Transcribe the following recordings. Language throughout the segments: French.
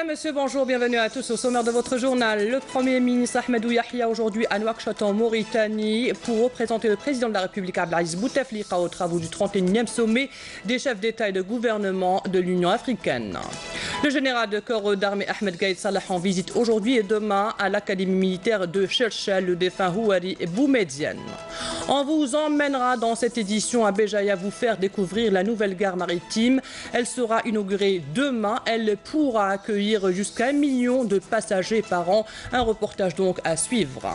Mesdames, Messieurs, bonjour, bienvenue à tous au sommaire de votre journal. Le Premier ministre Ahmedou Yahya aujourd'hui à Nouakchott en Mauritanie pour représenter le président de la République Abdelaziz Bouteflika aux travaux du 31e sommet des chefs d'État et de gouvernement de l'Union africaine. Le général de corps d'armée Ahmed Gaïd Salah en visite aujourd'hui et demain à l'Académie militaire de Cherchel, le défunt Houari Boumedienne. On vous emmènera dans cette édition à Béjaïa vous faire découvrir la nouvelle gare maritime. Elle sera inaugurée demain. Elle pourra accueillir jusqu'à 1 million de passagers par an. Un reportage donc à suivre.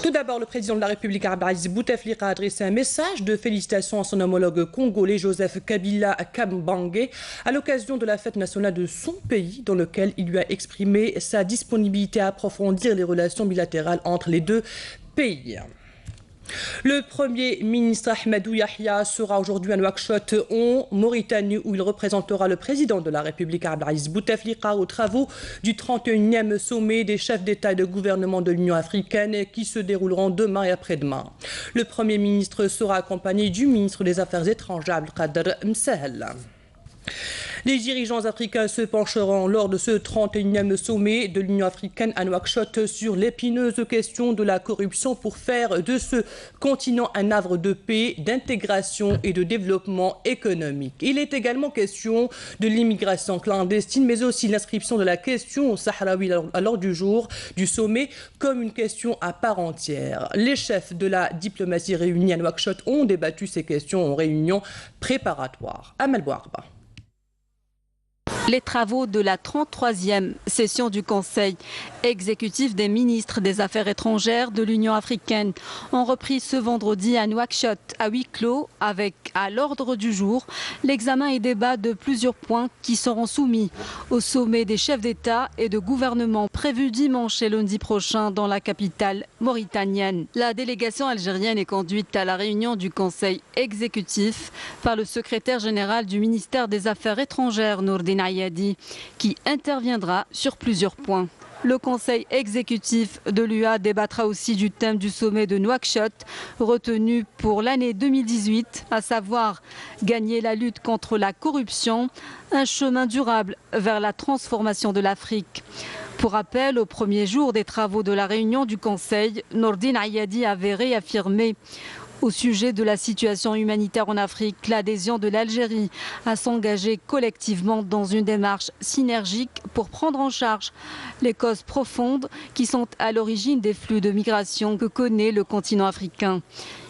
Tout d'abord, le président de la République Abdelaziz Bouteflika a adressé un message de félicitations à son homologue congolais Joseph Kabila Kabange à l'occasion de la fête nationale de son pays, dans lequel il lui a exprimé sa disponibilité à approfondir les relations bilatérales entre les deux pays. Le Premier ministre Ahmedou Yahya sera aujourd'hui à Nouakchott en Mauritanie où il représentera le président de la République Abdelaziz Bouteflika aux travaux du 31e sommet des chefs d'État et de gouvernement de l'Union africaine qui se dérouleront demain et après-demain. Le Premier ministre sera accompagné du ministre des Affaires étrangères Abdelkader Msahel. Les dirigeants africains se pencheront lors de ce 31e sommet de l'Union africaine à Nouakchott sur l'épineuse question de la corruption pour faire de ce continent un havre de paix, d'intégration et de développement économique. Il est également question de l'immigration clandestine, mais aussi l'inscription de la question sahraoui à l'ordre du jour du sommet comme une question à part entière. Les chefs de la diplomatie réunis à Nouakchott ont débattu ces questions en réunion préparatoire. Amal Bouarba. Les travaux de la 33e session du Conseil exécutif des ministres des Affaires étrangères de l'Union africaine ont repris ce vendredi à Nouakchott à huis clos avec à l'ordre du jour l'examen et débat de plusieurs points qui seront soumis au sommet des chefs d'État et de gouvernement prévu dimanche et lundi prochain dans la capitale mauritanienne. La délégation algérienne est conduite à la réunion du Conseil exécutif par le secrétaire général du ministère des Affaires étrangères Nourdine Ayadi, qui interviendra sur plusieurs points. Le Conseil exécutif de l'UA débattra aussi du thème du sommet de Nouakchott, retenu pour l'année 2018, à savoir gagner la lutte contre la corruption, un chemin durable vers la transformation de l'Afrique. Pour rappel, au premier jour des travaux de la réunion du Conseil, Nourdine Ayadi avait réaffirmé au sujet de la situation humanitaire en Afrique, l'adhésion de l'Algérie à s'engager collectivement dans une démarche synergique pour prendre en charge les causes profondes qui sont à l'origine des flux de migration que connaît le continent africain.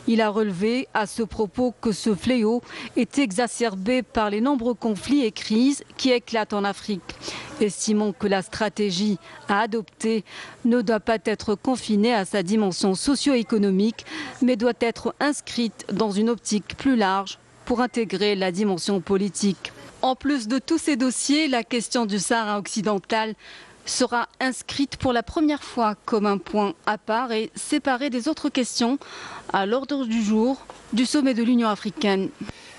Il a relevé à ce propos que ce fléau est exacerbé par les nombreux conflits et crises qui éclatent en Afrique, estimant que la stratégie à adopter ne doit pas être confinée à sa dimension socio-économique, mais doit être inscrite dans une optique plus large pour intégrer la dimension politique. En plus de tous ces dossiers, la question du Sahara occidental sera inscrite pour la première fois comme un point à part et séparé des autres questions à l'ordre du jour du sommet de l'Union africaine.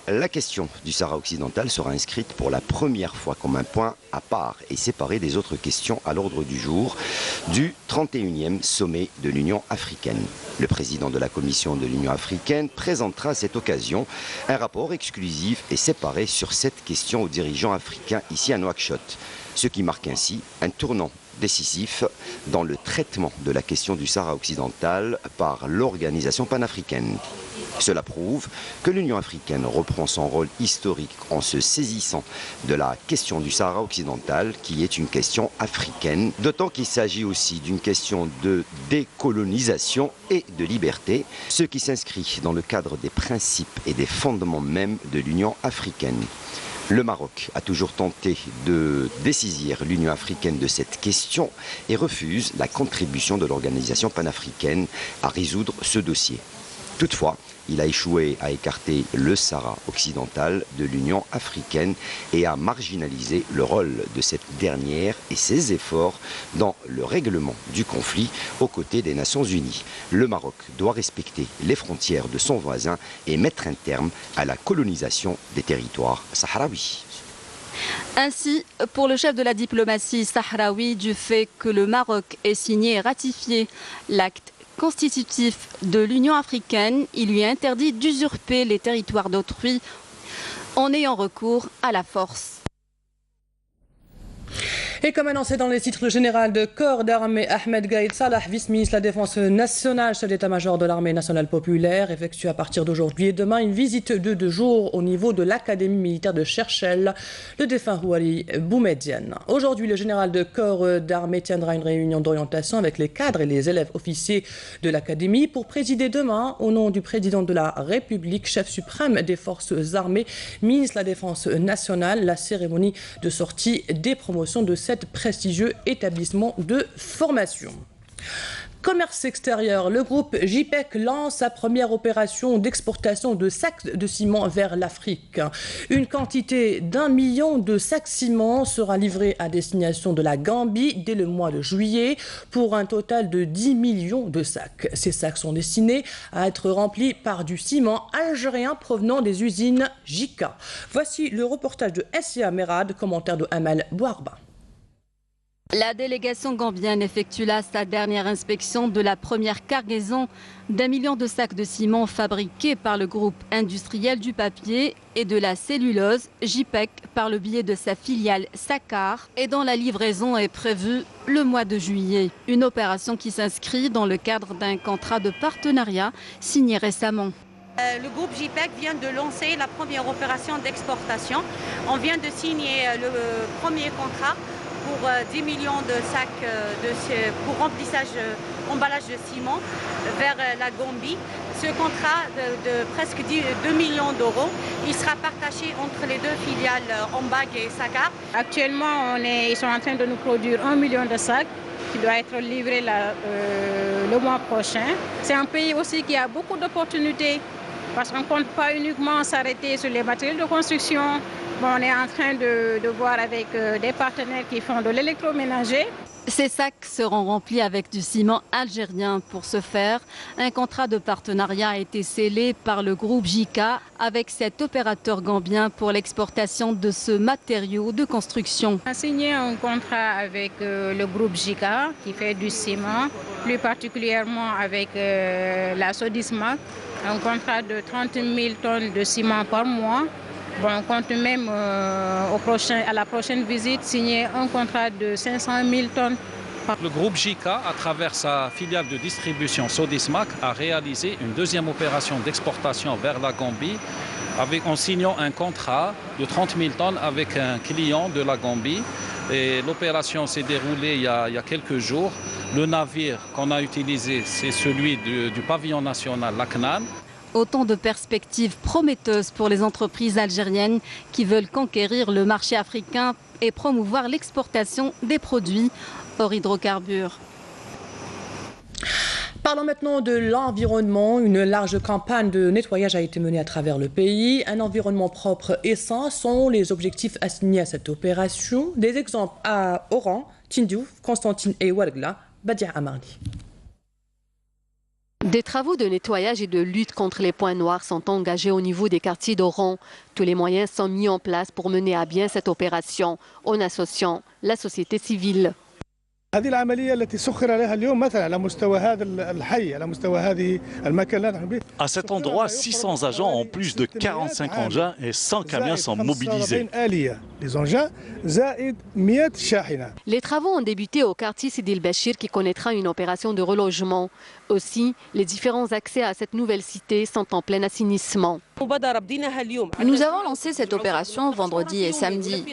La question du Sahara occidental sera inscrite pour la première fois comme un point à part et séparé des autres questions à l'ordre du jour du 31e sommet de l'Union africaine. Le président de la Commission de l'Union africaine présentera à cette occasion un rapport exclusif et séparé sur cette question aux dirigeants africains ici à Nouakchott, ce qui marque ainsi un tournant décisif dans le traitement de la question du Sahara occidental par l'organisation panafricaine. Cela prouve que l'Union africaine reprend son rôle historique en se saisissant de la question du Sahara occidental, qui est une question africaine, d'autant qu'il s'agit aussi d'une question de décolonisation et de liberté, ce qui s'inscrit dans le cadre des principes et des fondements même de l'Union africaine. Le Maroc a toujours tenté de dessaisir l'Union africaine de cette question et refuse la contribution de l'organisation panafricaine à résoudre ce dossier. Toutefois, il a échoué à écarter le Sahara occidental de l'Union africaine et à marginaliser le rôle de cette dernière et ses efforts dans le règlement du conflit aux côtés des Nations Unies. Le Maroc doit respecter les frontières de son voisin et mettre un terme à la colonisation des territoires sahraouis. Ainsi, pour le chef de la diplomatie sahraoui, du fait que le Maroc ait signé et ratifié l'acte constitutif de l'Union africaine, il lui est interdit d'usurper les territoires d'autrui en ayant recours à la force. Et comme annoncé dans les titres, le général de corps d'armée Ahmed Gaïd Salah, vice-ministre de la Défense nationale, chef d'état-major de l'armée nationale populaire, effectue à partir d'aujourd'hui et demain une visite de 2 jours au niveau de l'académie militaire de Cherchel, le défunt Rouali Boumediene. Aujourd'hui, le général de corps d'armée tiendra une réunion d'orientation avec les cadres et les élèves officiers de l'académie pour présider demain, au nom du président de la République, chef suprême des forces armées, ministre de la Défense nationale, la cérémonie de sortie des promotions de cet prestigieux établissement de formation. Commerce extérieur, le groupe JPEC lance sa première opération d'exportation de sacs de ciment vers l'Afrique. Une quantité d'1 million de sacs ciment sera livrée à destination de la Gambie dès le mois de juillet pour un total de 10 millions de sacs. Ces sacs sont destinés à être remplis par du ciment algérien provenant des usines JICA. Voici le reportage de SIA Merad, commentaire de Amal Bouarba. La délégation gambienne effectue là sa dernière inspection de la première cargaison d'1 million de sacs de ciment fabriqués par le groupe industriel du papier et de la cellulose JPEC par le biais de sa filiale SACAR et dont la livraison est prévue le mois de juillet. Une opération qui s'inscrit dans le cadre d'un contrat de partenariat signé récemment. Le groupe JPEC vient de lancer la première opération d'exportation. On vient de signer le premier contrat pour 10 millions de sacs pour remplissage, emballage de ciment vers la Gambie. Ce contrat de presque 2 millions d'euros, il sera partagé entre les deux filiales Ambag et Sagar. Actuellement, ils sont en train de nous produire 1 million de sacs qui doit être livré le mois prochain. C'est un pays aussi qui a beaucoup d'opportunités parce qu'on ne compte pas uniquement s'arrêter sur les matériaux de construction. Bon, on est en train de voir avec des partenaires qui font de l'électroménager. Ces sacs seront remplis avec du ciment algérien. Pour ce faire, un contrat de partenariat a été scellé par le groupe JICA avec cet opérateur gambien pour l'exportation de ce matériau de construction. On a signé un contrat avec le groupe JICA qui fait du ciment, plus particulièrement avec la Sodismac, un contrat de 30 000 tonnes de ciment par mois. Bon, on compte même à la prochaine visite signer un contrat de 500 000 tonnes. Le groupe JICA, à travers sa filiale de distribution Sodismac, a réalisé une deuxième opération d'exportation vers la Gambie en signant un contrat de 30 000 tonnes avec un client de la Gambie. Et l'opération s'est déroulée il y a quelques jours. Le navire qu'on a utilisé, c'est celui du pavillon national, la CNAN. Autant de perspectives prometteuses pour les entreprises algériennes qui veulent conquérir le marché africain et promouvoir l'exportation des produits hors hydrocarbures. Parlons maintenant de l'environnement. Une large campagne de nettoyage a été menée à travers le pays. Un environnement propre et sain sont les objectifs assignés à cette opération. Des exemples à Oran, Tindiouf, Constantine et Ouargla, Badia Amardi. Des travaux de nettoyage et de lutte contre les points noirs sont engagés au niveau des quartiers d'Oran. Tous les moyens sont mis en place pour mener à bien cette opération en associant la société civile. À cet endroit, 600 agents en plus de 45 engins et 100 camions sont mobilisés. Les travaux ont débuté au quartier Sidi El-Bachir qui connaîtra une opération de relogement. Aussi, les différents accès à cette nouvelle cité sont en plein assainissement. Nous avons lancé cette opération vendredi et samedi.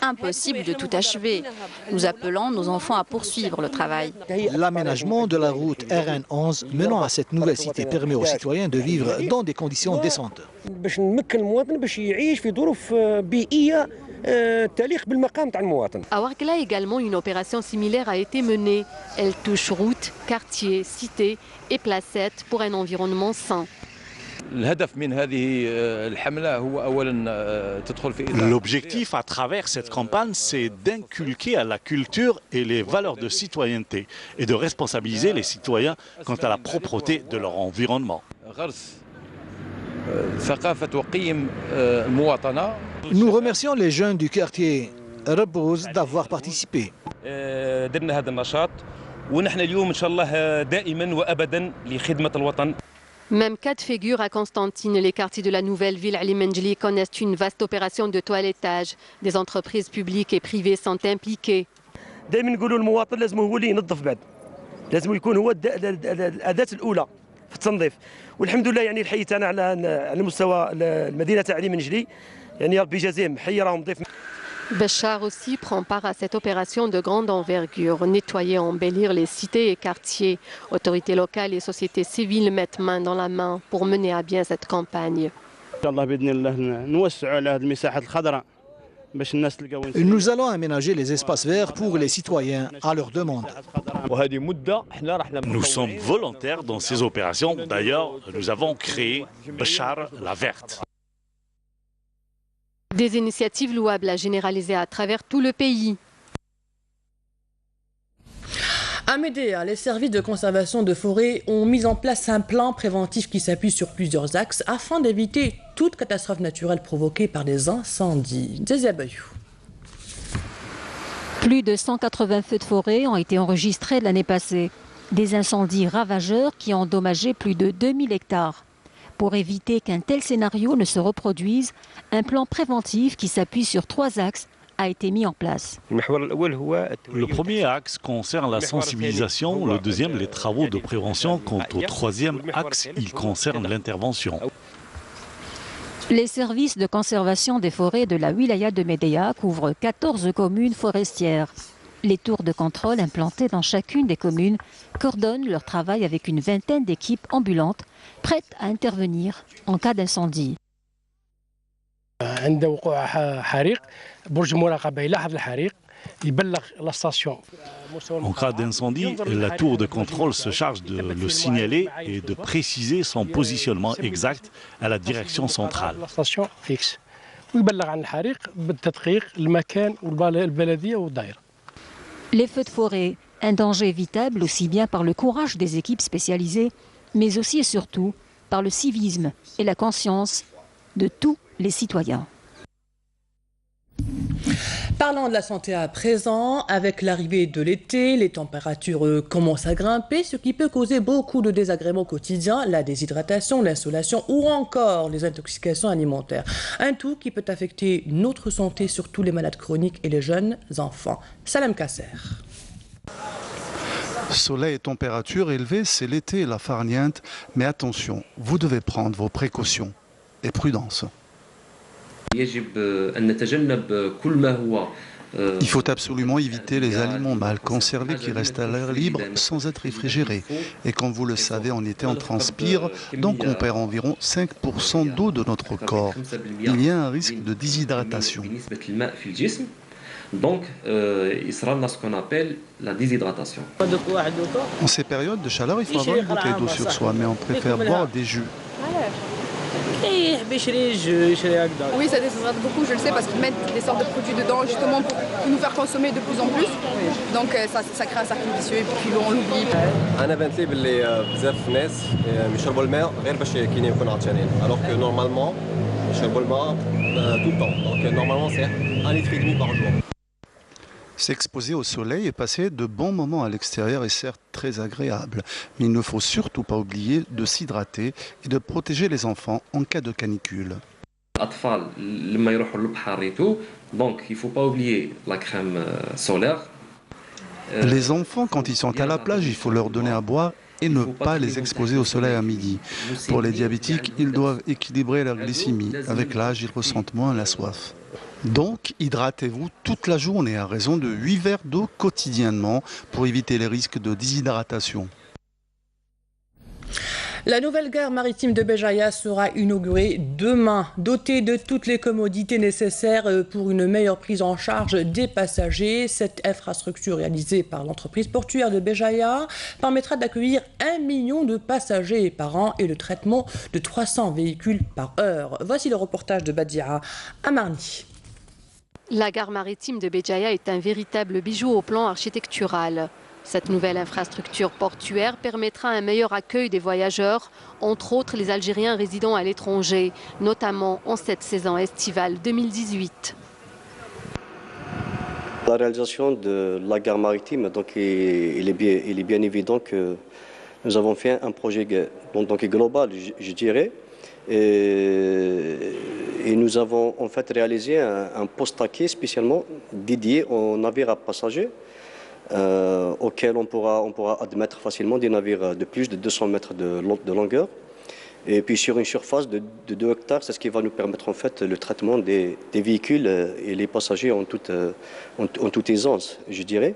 Impossible de tout achever. Nous appelons nos enfants à poursuivre le travail. L'aménagement de la route RN11 menant à cette nouvelle cité permet aux citoyens de vivre dans des conditions décentes. À Ouargla également, une opération similaire a été menée. Elle touche routes, quartiers, cités et placettes pour un environnement sain. L'objectif à travers cette campagne, c'est d'inculquer à la culture et les valeurs de citoyenneté et de responsabiliser les citoyens quant à la propreté de leur environnement. Nous remercions les jeunes du quartier Rebouze d'avoir participé. Même cas de figure à Constantine. Les quartiers de la nouvelle ville Ali Menjli connaissent une vaste opération de toilettage. Des entreprises publiques et privées sont impliquées. دائما نقولوا المواطن لازم هو اللي ينظف بعد، لازم يكون هو الأداة الأولى في التنظيف. والحمد لله يعني الحي تاعنا على مستوى المدينة تاع علي منجلي، يعني ربي يجازيهم حي راهم ضيف. Béchar aussi prend part à cette opération de grande envergure, nettoyer, embellir les cités et quartiers. Autorités locales et sociétés civiles mettent main dans la main pour mener à bien cette campagne. Nous allons aménager les espaces verts pour les citoyens à leur demande. Nous sommes volontaires dans ces opérations. D'ailleurs, nous avons créé Béchar la Verte. Des initiatives louables à généraliser à travers tout le pays. À Médéa, les services de conservation de forêt ont mis en place un plan préventif qui s'appuie sur plusieurs axes afin d'éviter toute catastrophe naturelle provoquée par des incendies. Plus de 180 feux de forêt ont été enregistrés l'année passée. Des incendies ravageurs qui ont endommagé plus de 2000 hectares. Pour éviter qu'un tel scénario ne se reproduise, un plan préventif qui s'appuie sur 3 axes a été mis en place. Le premier axe concerne la sensibilisation, le deuxième les travaux de prévention, quant au troisième axe, il concerne l'intervention. Les services de conservation des forêts de la wilaya de Médéa couvrent 14 communes forestières. Les tours de contrôle implantés dans chacune des communes coordonnent leur travail avec une vingtaine d'équipes ambulantes prêtes à intervenir en cas d'incendie. En cas d'incendie, la tour de contrôle se charge de le signaler et de préciser son positionnement exact à la direction centrale. Les feux de forêt, un danger évitable aussi bien par le courage des équipes spécialisées, mais aussi et surtout par le civisme et la conscience de tous les citoyens. Parlons de la santé à présent. Avec l'arrivée de l'été, les températures commencent à grimper, ce qui peut causer beaucoup de désagréments quotidiens, la déshydratation, l'insolation ou encore les intoxications alimentaires. Un tout qui peut affecter notre santé, surtout les malades chroniques et les jeunes enfants. Salam Kasser. Soleil et température élevée, c'est l'été et la farniente. Mais attention, vous devez prendre vos précautions et prudence. Il faut absolument éviter les aliments mal conservés qui restent à l'air libre sans être réfrigérés. Et comme vous le savez, en été on transpire, donc on perd environ 5% d'eau de notre corps. Il y a un risque de déshydratation. Donc, il sera ce qu'on appelle la déshydratation. En ces périodes de chaleur, il faut avoir une bouteille d'eau sur soi, mais on préfère boire des jus. Oui, ça déshydrate beaucoup, je le sais, parce qu'ils mettent des sortes de produits dedans justement pour nous faire consommer de plus en plus. Donc ça crée un cercle vicieux et puis on l'oublie. Alors que normalement, يشربوا الماء tout le temps. Donc normalement c'est 1,5 litre par jour. S'exposer au soleil et passer de bons moments à l'extérieur est certes très agréable, mais il ne faut surtout pas oublier de s'hydrater et de protéger les enfants en cas de canicule. Donc il ne faut pas oublier la crème solaire. Les enfants, quand ils sont à la plage, il faut leur donner à boire et ne pas les exposer au soleil à midi. Pour les diabétiques, ils doivent équilibrer leur glycémie. Avec l'âge, ils ressentent moins la soif. Donc, hydratez-vous toute la journée à raison de 8 verres d'eau quotidiennement pour éviter les risques de déshydratation. La nouvelle gare maritime de Béjaïa sera inaugurée demain, dotée de toutes les commodités nécessaires pour une meilleure prise en charge des passagers. Cette infrastructure réalisée par l'entreprise portuaire de Béjaïa permettra d'accueillir 1 million de passagers par an et le traitement de 300 véhicules par heure. Voici le reportage de Badia à Marny. La gare maritime de Béjaïa est un véritable bijou au plan architectural. Cette nouvelle infrastructure portuaire permettra un meilleur accueil des voyageurs, entre autres les Algériens résidant à l'étranger, notamment en cette saison estivale 2018. La réalisation de la gare maritime, donc, il est bien évident que nous avons fait un projet donc, global, je dirais. Et nous avons en fait réalisé un poste taquet spécialement dédié aux navires à passagers. auquel on pourra admettre facilement des navires de plus de 200 mètres de longueur. Et puis sur une surface de 2 hectares, c'est ce qui va nous permettre en fait le traitement des véhicules et les passagers en toute aisance, je dirais.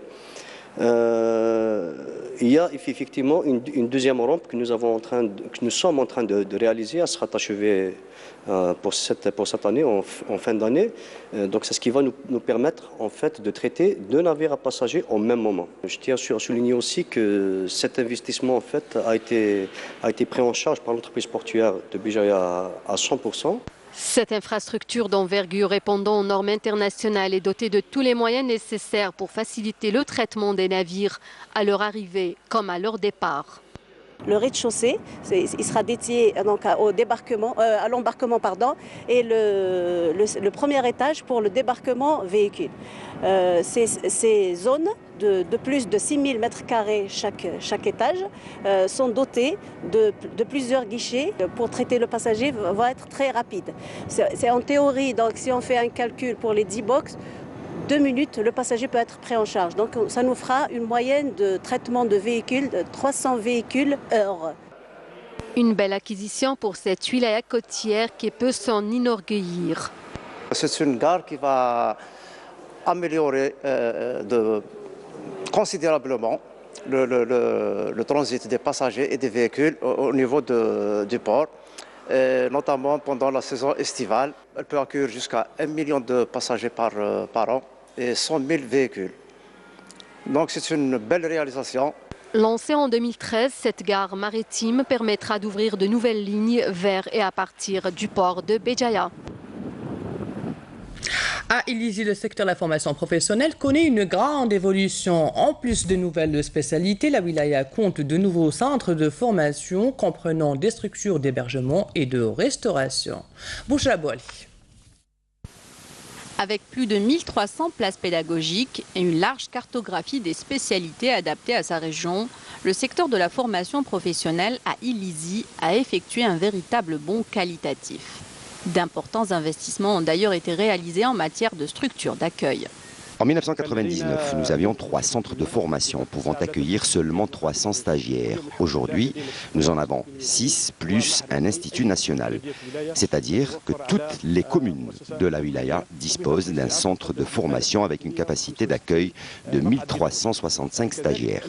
Il y a effectivement une deuxième rampe que nous sommes en train de réaliser. Elle sera achevée pour cette année, en fin d'année. Donc c'est ce qui va nous permettre en fait de traiter 2 navires à passagers au même moment. Je tiens à souligner aussi que cet investissement en fait a été pris en charge par l'entreprise portuaire de Béjaïa à 100%. Cette infrastructure d'envergure répondant aux normes internationales est dotée de tous les moyens nécessaires pour faciliter le traitement des navires à leur arrivée comme à leur départ. Le rez-de-chaussée, il sera dédié donc au débarquement, à l'embarquement, et le premier étage pour le débarquement véhicule. Ces zones de plus de 6000 m² chaque étage sont dotées de plusieurs guichets pour traiter le passager, va être très rapide. C'est en théorie, donc si on fait un calcul pour les 10 box, 2 minutes, le passager peut être pris en charge. Donc ça nous fera une moyenne de traitement de véhicules de 300 véhicules heure. Une belle acquisition pour cette wilaya côtière qui peut s'en enorgueillir. C'est une gare qui va améliorer considérablement le transit des passagers et des véhicules au niveau du port. Notamment pendant la saison estivale. Elle peut accueillir jusqu'à 1 million de passagers par an et 100 000 véhicules. Donc c'est une belle réalisation. Lancée en 2013, cette gare maritime permettra d'ouvrir de nouvelles lignes vers et à partir du port de Béjaïa. À Illizi, le secteur de la formation professionnelle connaît une grande évolution. En plus de nouvelles spécialités, la wilaya compte de nouveaux centres de formation comprenant des structures d'hébergement et de restauration. Bouchra Bouali. Avec plus de 1300 places pédagogiques et une large cartographie des spécialités adaptées à sa région, le secteur de la formation professionnelle à Illizi a effectué un véritable bond qualitatif. D'importants investissements ont d'ailleurs été réalisés en matière de structures d'accueil. En 1999, nous avions 3 centres de formation pouvant accueillir seulement 300 stagiaires. Aujourd'hui, nous en avons 6 plus un institut national. C'est-à-dire que toutes les communes de la wilaya disposent d'un centre de formation avec une capacité d'accueil de 1365 stagiaires.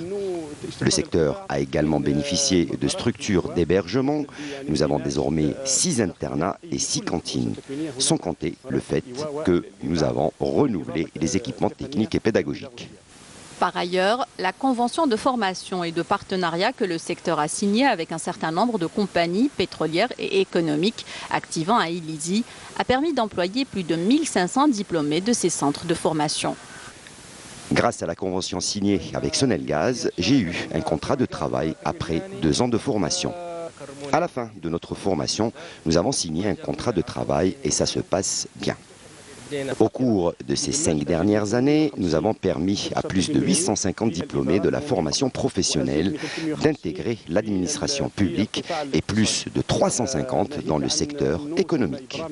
Le secteur a également bénéficié de structures d'hébergement. Nous avons désormais 6 internats et 6 cantines, sans compter le fait que nous avons renouvelé les équipements techniques et pédagogiques. Par ailleurs, la convention de formation et de partenariat que le secteur a signée avec un certain nombre de compagnies pétrolières et économiques activant à Illizi a permis d'employer plus de 1500 diplômés de ces centres de formation. Grâce à la convention signée avec Sonelgaz, j'ai eu un contrat de travail après 2 ans de formation. À la fin de notre formation, nous avons signé un contrat de travail et ça se passe bien. Au cours de ces 5 dernières années, nous avons permis à plus de 850 diplômés de la formation professionnelle d'intégrer l'administration publique et plus de 350 dans le secteur économique.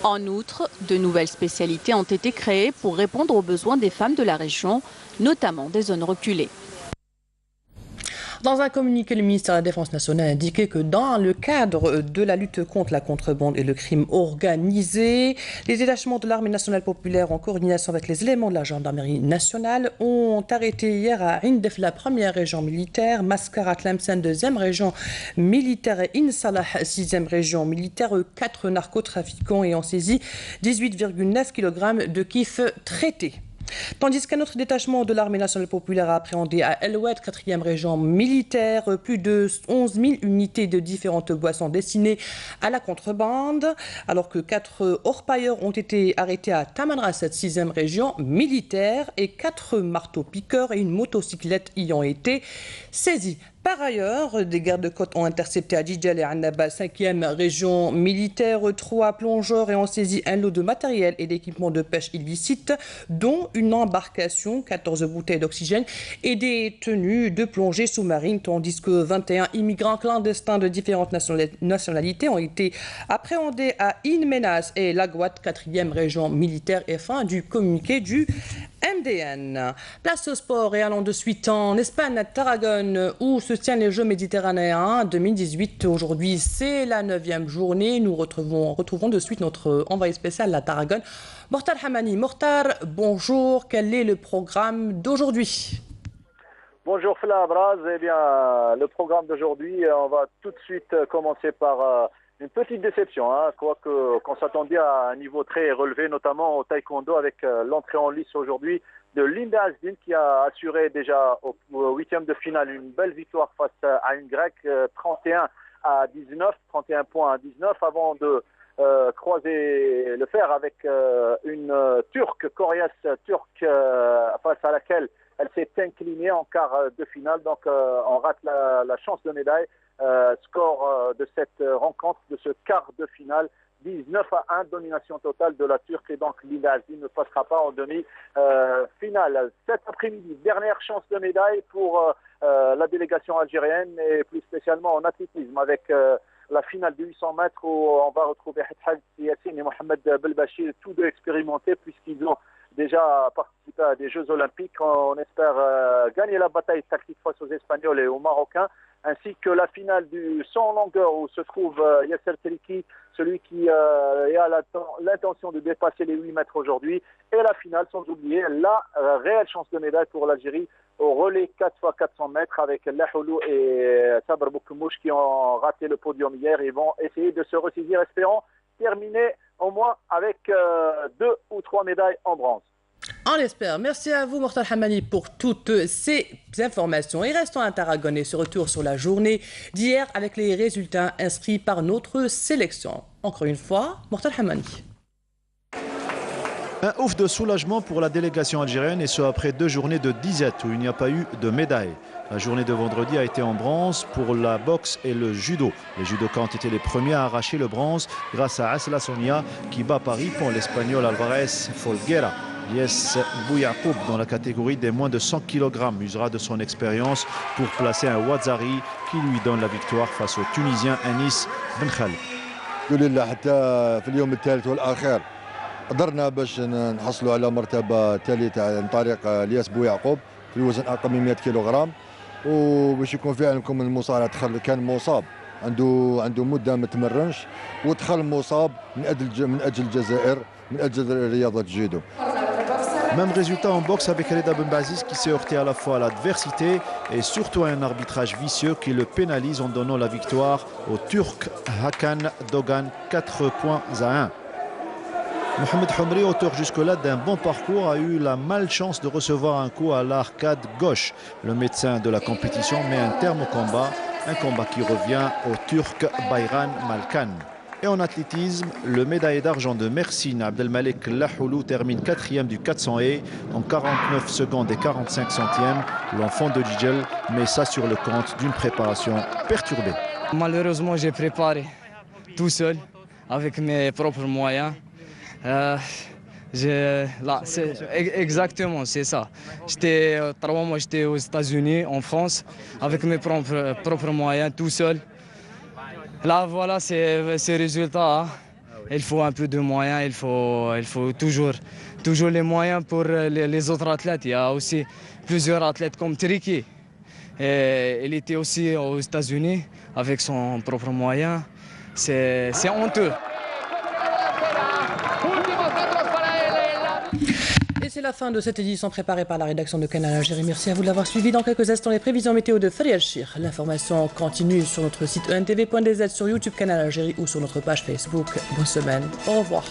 En outre, de nouvelles spécialités ont été créées pour répondre aux besoins des femmes de la région, notamment des zones reculées. Dans un communiqué, le ministère de la Défense nationale a indiqué que dans le cadre de la lutte contre la contrebande et le crime organisé, les détachements de l'armée nationale populaire en coordination avec les éléments de la gendarmerie nationale ont arrêté hier à Indef, la première région militaire, Maskarat Tlemcen, deuxième région militaire et Insalah, sixième région militaire, 4 narcotrafiquants et ont saisi 18,9 kg de kiff traités. Tandis qu'un autre détachement de l'armée nationale populaire a appréhendé à El Oued, 4e région militaire, plus de 11 000 unités de différentes boissons destinées à la contrebande, alors que 4 orpailleurs ont été arrêtés à Tamanrasset, 6e région militaire, et 4 marteaux-piqueurs et une motocyclette y ont été saisis. Par ailleurs, des gardes-côtes ont intercepté à Djidjal et Annaba, 5e région militaire, 3 plongeurs et ont saisi un lot de matériel et d'équipements de pêche illicite, dont une embarcation, 14 bouteilles d'oxygène et des tenues de plongée sous-marine, tandis que 21 immigrants clandestins de différentes nationalités ont été appréhendés à Inmenas et Lagouat, 4e région militaire, et fin du communiqué du MDN. Place au sport et allons de suite en Espagne, à Tarragone, où se tiennent les Jeux méditerranéens 2018. Aujourd'hui, c'est la 9e journée. Nous retrouvons de suite notre envoyé spécial à Tarragone, Mortar Hamani. Mortar, bonjour. Quel est le programme d'aujourd'hui? Bonjour Fla Abraz. Eh bien, le programme d'aujourd'hui, on va tout de suite commencer par une petite déception, quoique qu'on s'attendait à un niveau très relevé, notamment au taekwondo, avec l'entrée en lice aujourd'hui de Linda Hasdin, qui a assuré déjà au 8e de finale une belle victoire face à une Grecque, 31 points à 19, avant de croiser le fer avec une Turque, Corias turque, face à laquelle elle s'est inclinée en quart de finale. Donc on rate la chance de médaille. Score de cette rencontre, de ce quart de finale, 19-1, domination totale de la Turque, et donc Linda Hasdin ne passera pas en demi-finale. Cet après-midi, dernière chance de médaille pour la délégation algérienne, et plus spécialement en athlétisme, avec la finale de 800 mètres où on va retrouver Hadj Yassine et Mohamed Belbachir, tous deux expérimentés puisqu'ils ont déjà participé à des Jeux Olympiques. On espère gagner la bataille tactique face aux Espagnols et aux Marocains, ainsi que la finale du 100 en longueur où se trouve Yasser Teliki, celui qui a l'intention de dépasser les 8 mètres aujourd'hui, et la finale, sans oublier la réelle chance de médaille pour l'Algérie au relais 4x400 mètres avec Lahoulou et Sabr Boukmouch qui ont raté le podium hier et vont essayer de se ressaisir, espérant terminer au moins avec 2 ou 3 médailles en bronze. On l'espère. Merci à vous, Mortar Hamani, pour toutes ces informations. Et restons à Tarragone et ce retour sur la journée d'hier avec les résultats inscrits par notre sélection. Encore une fois, Mortar Hamani. Un ouf de soulagement pour la délégation algérienne, et ce après 2 journées de disette où il n'y a pas eu de médaille. La journée de vendredi a été en bronze pour la boxe et le judo. Les judokas ont été les premiers à arracher le bronze grâce à Asla Sonia qui bat Paris pour l'Espagnol Alvarez Folguera. Yes Bouyakoub, dans la catégorie des moins de 100 kg, usera de son expérience pour placer un Ouazzari qui lui donne la victoire face au Tunisien Anis Ben Khalid. قدرنا باش نحصلوا على مرتبه ثالثه عن طريق الياس بويعقوب في الوزن اقل من 100 كيلوغرام، وباش يكون في علمكم المصارع دخل كان مصاب عنده مده ما تمرنش، ودخل مصاب من اجل الجزائر، من اجل رياضه الجودو. Même résultat en boxe avec Reda Benbaziz qui s'est heurté à la fois à l'adversité et surtout à un arbitrage vicieux qui le pénalise en donnant la victoire au Turc Hakan Dogan 4 points à 1. Mohamed Houmri, auteur jusque-là d'un bon parcours, a eu la malchance de recevoir un coup à l'arcade gauche. Le médecin de la compétition met un terme au combat, un combat qui revient au Turc Bayran Malkan. Et en athlétisme, le médaillé d'argent de Mersin Abdelmalek Lahoulou termine 4e du 400 et en 49 secondes et 45 centièmes. L'enfant de Djidjel met ça sur le compte d'une préparation perturbée. Malheureusement, j'ai préparé tout seul, avec mes propres moyens. Exactement, c'est ça. J'étais 3 mois, j'étais aux États-Unis, en France, avec mes propres moyens, tout seul. Là, voilà, ces résultats. Il faut un peu de moyens, il faut toujours les moyens pour les autres athlètes. Il y a aussi plusieurs athlètes comme Triki. Il était aussi aux États-Unis avec son propre moyen. C'est honteux. Et c'est la fin de cette édition préparée par la rédaction de Canal Algérie. Merci à vous de l'avoir suivi. Dans quelques instants, les prévisions météo de Farid Chir. L'information continue sur notre site entv.dz, sur YouTube Canal Algérie ou sur notre page Facebook. Bonne semaine. Au revoir.